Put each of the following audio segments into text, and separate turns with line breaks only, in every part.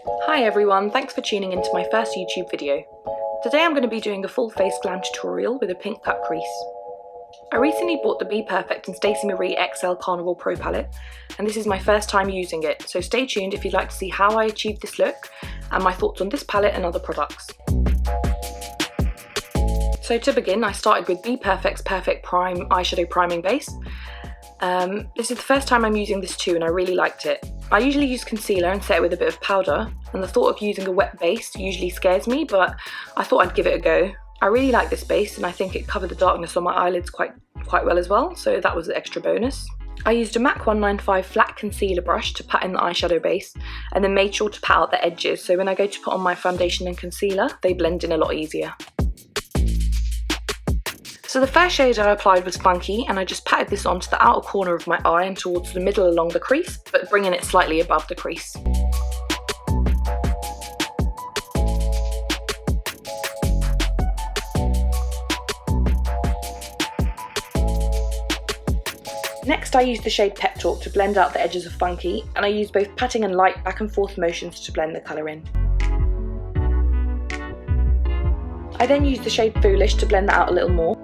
Hi everyone, thanks for tuning into my first YouTube video. Today I'm going to be doing a full face glam tutorial with a pink cut crease. I recently bought the Bperfect and Stacey XL Carnival Pro palette, and this is my first time using it, so stay tuned if you'd like to see how I achieved this look and my thoughts on this palette and other products. So to begin, I started with Bperfect's Perfect Prime Eyeshadow Priming Base. This is the first time I'm using this too and I really liked it. I usually use concealer and set it with a bit of powder, and the thought of using a wet base usually scares me, but I thought I'd give it a go. I really like this base and I think it covered the darkness on my eyelids quite well as well, so that was an extra bonus. I used a MAC 195 flat concealer brush to pat in the eyeshadow base and then made sure to pat out the edges, so when I go to put on my foundation and concealer, they blend in a lot easier. So the first shade I applied was Funky, and I just patted this onto the outer corner of my eye and towards the middle along the crease, but bringing it slightly above the crease. Next I used the shade Pep Talk to blend out the edges of Funky, and I used both patting and light back and forth motions to blend the colour in. I then used the shade Foolish to blend that out a little more.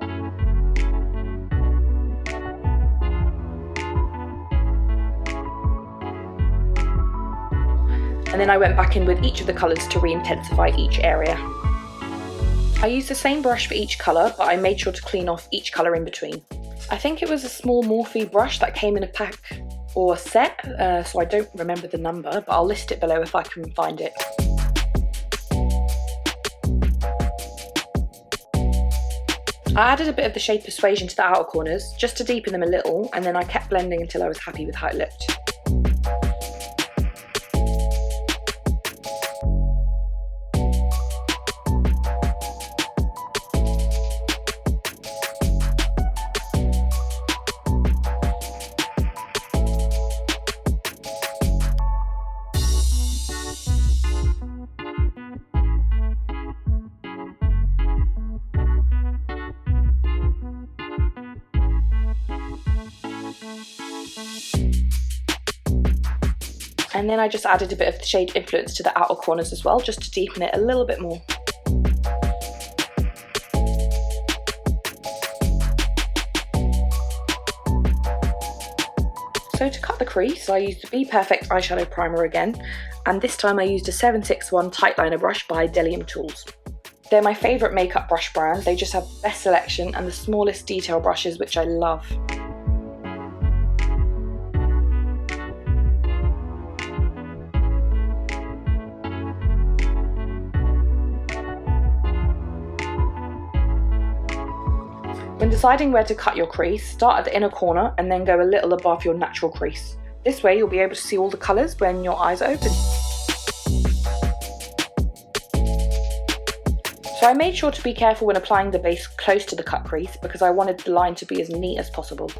And then I went back in with each of the colours to re-intensify each area. I used the same brush for each colour, but I made sure to clean off each colour in between. I think it was a small Morphe brush that came in a pack or a set, so I don't remember the number, but I'll list it below if I can find it. I added a bit of the shade Persuasion to the outer corners, just to deepen them a little, and then I kept blending until I was happy with how it looked. And then I just added a bit of the shade Influence to the outer corners as well, just to deepen it a little bit more. So to cut the crease, I used the Bperfect eyeshadow primer again, and this time I used a 761 tight liner brush by Bdellium Tools. They're my favourite makeup brush brand. They just have the best selection and the smallest detail brushes, which I love. When deciding where to cut your crease, start at the inner corner and then go a little above your natural crease. This way you'll be able to see all the colours when your eyes are open. So I made sure to be careful when applying the base close to the cut crease because I wanted the line to be as neat as possible.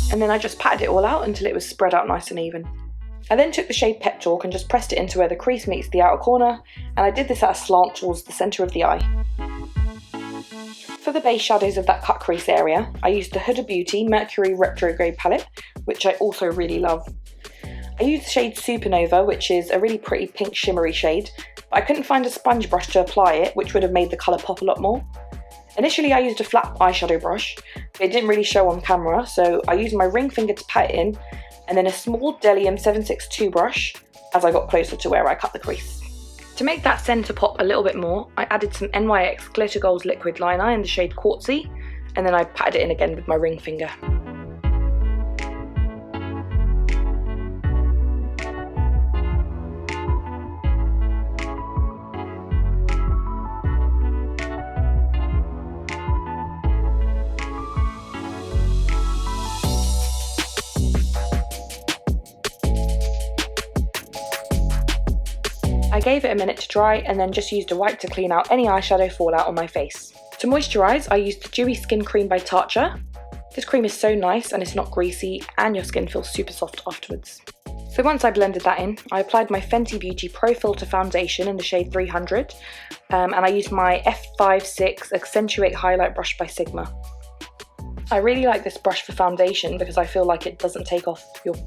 And then I just patted it all out until it was spread out nice and even. I then took the shade Pep Talk and just pressed it into where the crease meets the outer corner, and I did this at a slant towards the centre of the eye. For the base shadows of that cut crease area, I used the Huda Beauty Mercury Retrograde palette, which I also really love. I used the shade Supernova, which is a really pretty pink shimmery shade, but I couldn't find a sponge brush to apply it, which would have made the colour pop a lot more. Initially I used a flat eyeshadow brush, but it didn't really show on camera, so I used my ring finger to pat it in, and then a small Bdellium 762 brush as I got closer to where I cut the crease. To make that centre pop a little bit more, I added some NYX Glitter Gold liquid liner in the shade Quartzy, and then I patted it in again with my ring finger. gave it a minute to dry and then just used a wipe to clean out any eyeshadow fallout on my face. To moisturise, I used the Dewy Skin Cream by Tatcha. This cream is so nice and it's not greasy and your skin feels super soft afterwards. So once I blended that in, I applied my Fenty Beauty Pro Filt'r foundation in the shade 300 and I used my F56 Accentuate Highlight Brush by Sigma. I really like this brush for foundation because I feel like it doesn't take off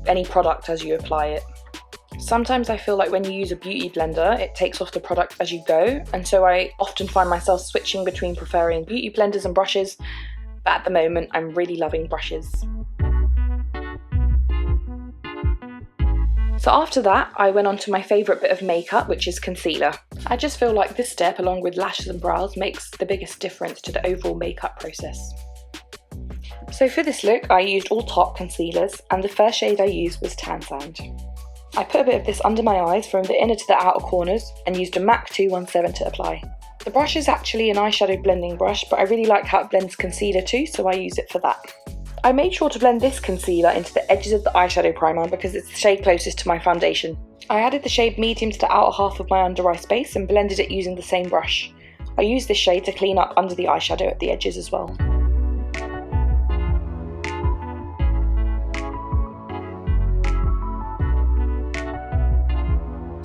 any product as you apply it. Sometimes I feel like when you use a beauty blender, it takes off the product as you go, and so I often find myself switching between preferring beauty blenders and brushes, but at the moment I'm really loving brushes. So after that, I went on to my favourite bit of makeup, which is concealer. I just feel like this step, along with lashes and brows, makes the biggest difference to the overall makeup process. So for this look, I used all Tarte concealers, and the first shade I used was Tan Sand. I put a bit of this under my eyes from the inner to the outer corners and used a MAC 217 to apply. The brush is actually an eyeshadow blending brush, but I really like how it blends concealer too, so I use it for that. I made sure to blend this concealer into the edges of the eyeshadow primer because it's the shade closest to my foundation. I added the shade medium to the outer half of my under eye space and blended it using the same brush. I used this shade to clean up under the eyeshadow at the edges as well.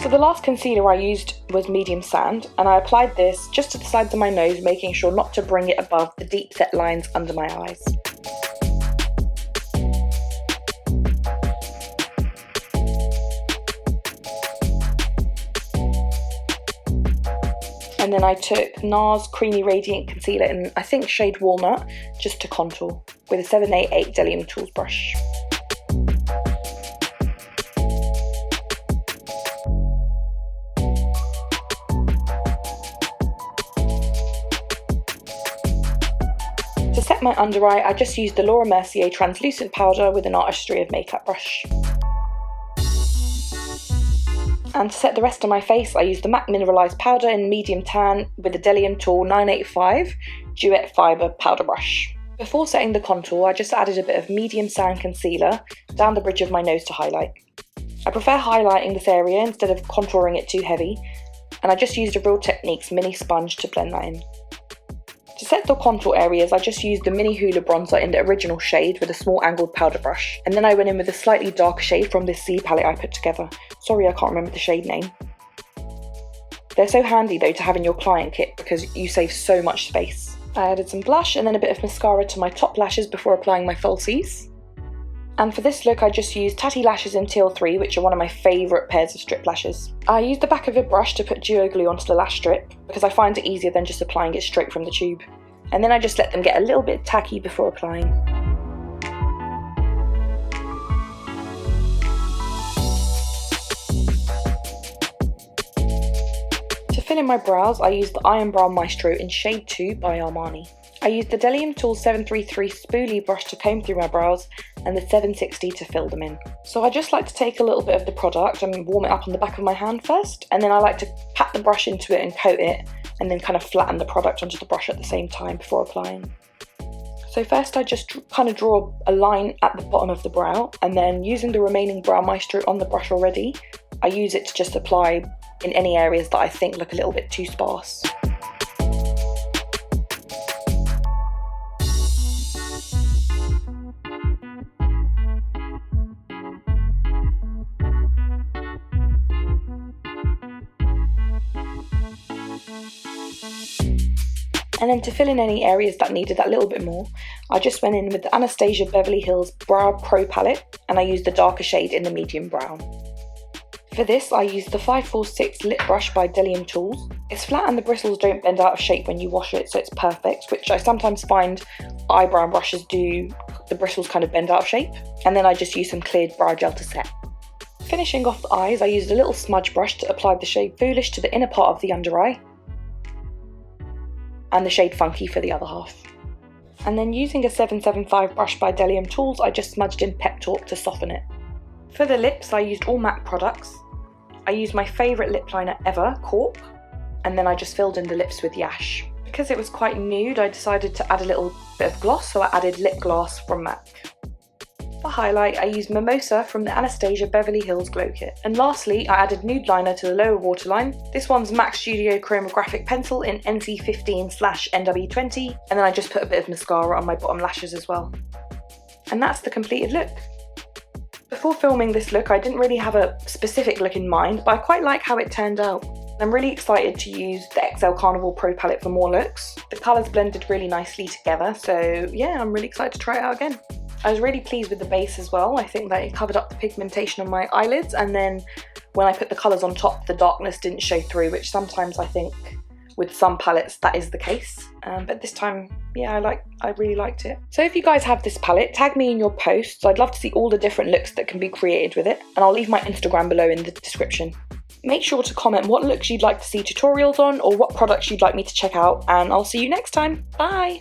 So the last concealer I used was Medium Sand, and I applied this just to the sides of my nose, making sure not to bring it above the deep set lines under my eyes. And then I took Nars Creamy Radiant Concealer in, I think, shade Walnut, just to contour, with a 788 Bdellium Tools brush. To set my under eye, I just used the Laura Mercier Translucent Powder with an Artistry of Makeup brush. And to set the rest of my face, I used the MAC Mineralize Powder in Medium Tan with the Bdellium Tool 985 Duet Fibre Powder Brush. Before setting the contour, I just added a bit of Medium Sand Concealer down the bridge of my nose to highlight. I prefer highlighting this area instead of contouring it too heavy, and I just used a Real Techniques mini sponge to blend that in. To set the contour areas, I just used the mini Hoola bronzer in the original shade with a small angled powder brush, and then I went in with a slightly darker shade from this C palette I put together. Sorry, I can't remember the shade name. They're so handy though to have in your client kit because you save so much space. I added some blush and then a bit of mascara to my top lashes before applying my falsies. And for this look, I just used Tatti Lashes in Teal 3, which are one of my favourite pairs of strip lashes. I used the back of a brush to put duo glue onto the lash strip, because I find it easier than just applying it straight from the tube. And then I just let them get a little bit tacky before applying. To fill in my brows, I used the Iron Brow Maestro in shade 2 by Armani. I used the Bdellium Tool 733 spoolie brush to comb through my brows and the 760 to fill them in. So I just like to take a little bit of the product and warm it up on the back of my hand first, and then I like to pat the brush into it and coat it, and then kind of flatten the product onto the brush at the same time before applying. So first I just kind of draw a line at the bottom of the brow, and then using the remaining Brow Maestro on the brush already, I use it to just apply in any areas that I think look a little bit too sparse. And then to fill in any areas that needed that little bit more, I just went in with the Anastasia Beverly Hills Brow Pro palette, and I used the darker shade in the medium brown. For this, I used the 546 lip brush by Bdellium Tools. It's flat and the bristles don't bend out of shape when you wash it, so it's perfect, which I sometimes find eyebrow brushes do, the bristles kind of bend out of shape. And then I just used some cleared brow gel to set. Finishing off the eyes, I used a little smudge brush to apply the shade Foolish to the inner part of the under eye, and the shade Funky for the other half. And then using a 775 brush by Bdellium Tools, I just smudged in Pep Talk to soften it. For the lips, I used all MAC products. I used my favourite lip liner ever, Cork, and then I just filled in the lips with Yash. Because it was quite nude, I decided to add a little bit of gloss, so I added Lip Gloss from MAC. For highlight, I used Mimosa from the Anastasia Beverly Hills Glow Kit. And lastly, I added nude liner to the lower waterline. This one's MAC Studio Chromographic pencil in NC15/NW20, and then I just put a bit of mascara on my bottom lashes as well. And that's the completed look. Before filming this look, I didn't really have a specific look in mind, but I quite like how it turned out. I'm really excited to use the XL Carnival Pro palette for more looks. The colours blended really nicely together, so yeah, I'm really excited to try it out again. I was really pleased with the base as well. I think that it covered up the pigmentation on my eyelids, and then when I put the colours on top, the darkness didn't show through, which sometimes I think with some palettes that is the case. But this time, yeah, I really liked it. So if you guys have this palette, tag me in your posts. I'd love to see all the different looks that can be created with it, and I'll leave my Instagram below in the description. Make sure to comment what looks you'd like to see tutorials on, or what products you'd like me to check out, and I'll see you next time. Bye!